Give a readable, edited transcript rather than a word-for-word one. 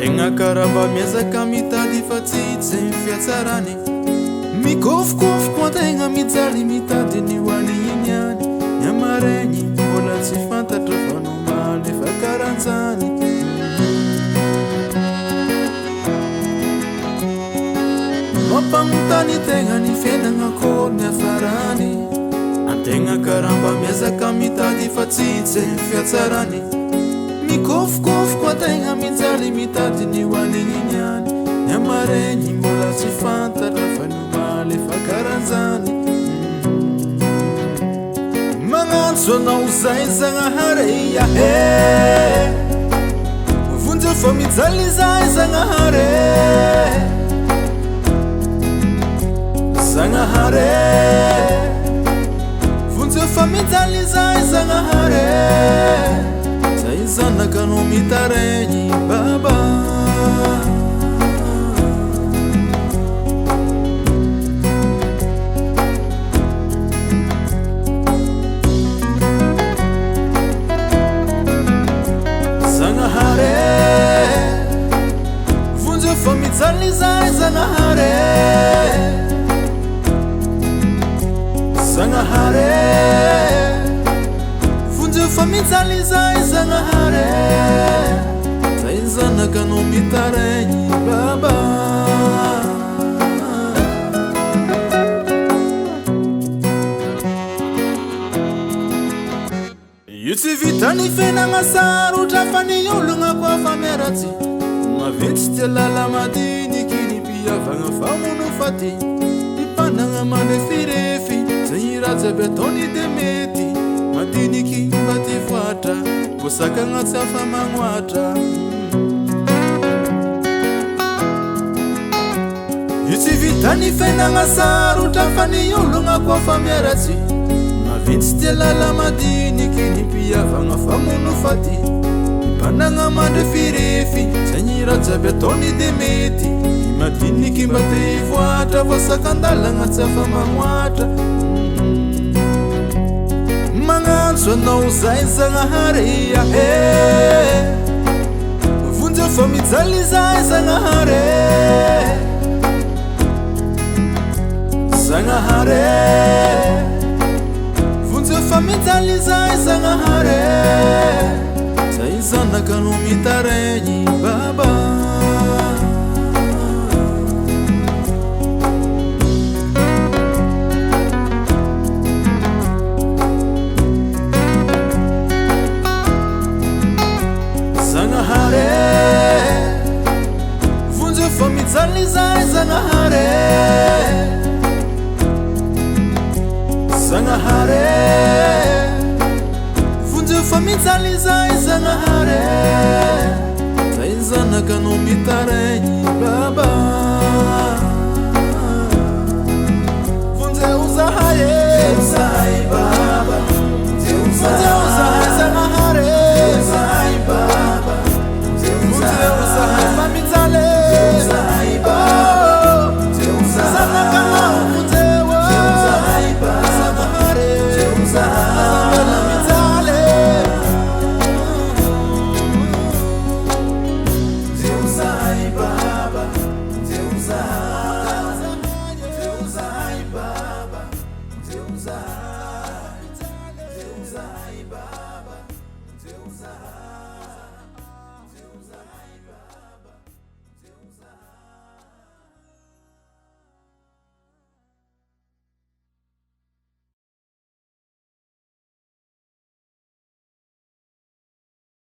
Tegna karamba miezaka mitady fa tsy zay fiatsarany. Mikofokofoko antegna mijaly mitady ny hoany iny any. Ny amaregny mbola tsy fantatra fa nomaly fa karanjany. Mampanontany tegna ny fiainagna koa ny afarany. Antegna karamba miezaka mitady fa tsy zay fiatsarany. Mikofokofoko antegna mijaly mitady ny hoany iny any. Ny amaregny mbola tsy fantatra fa nomaly fa karanjany. Magnantso anao zay Zagnahary ahe, vonjy fa mijaly zay Zagnahary. Zagnahary vonjy fa mijaly zay Zagnahary. Zay zanaka no mitaregny baba. Zagnahary vonjy fa mijaly zay Zagnahary. Zagnahary vonjy fa mijaly zay Zagnahary. Zay zanaka no mitaregny baba. Io tsy vitany fiainagna sarotra fa ny ologna koa fa miaratsy. Maventy ty lala madiniky ny mpiavagna famono faty. Mpanagna manefirefy zay raha jiaby ataony de mety. Madiniky mba ty voatra bosakagna tsy afa magnoatra. Io tsy vitany fiainagna sarotra fa ny ologna koa fa miaratsy. Maventy ty lala madiniky ny mpiavagna famono faty. Mpanagna mandrefirefy zay raha jiaby ataony de mety. Madiniky mba ty voatra vosakandalagna tsy afa magnoatra. Magnantso anao zay Zagnahary ahe, vonjy fa mijaly zay Zagnahary. Zagnahary vonjy fa mijaly zay Zagnahary. Zay zanaka no mitaregny baba. Zagnahary vonjy fa mijaly zay Zagnahary. Zagnahary vonjy fa mijaly zay Zagnahary. Zay zanaka no mitaregny baba. Vonjy uzahay baba, vonjy uzahay.